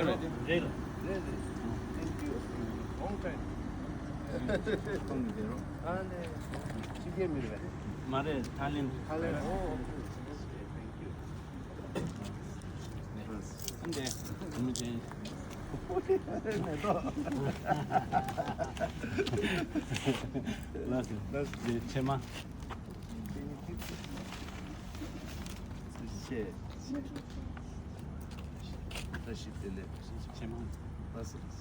ready. Ready. Ready. Thank you. Long time. 아, 네. 지게입니다. 말해 달린. 할래. 오. 근데 문제 나스 네 제마 Şey. Taşıt dili. 제마 Nasılsınız?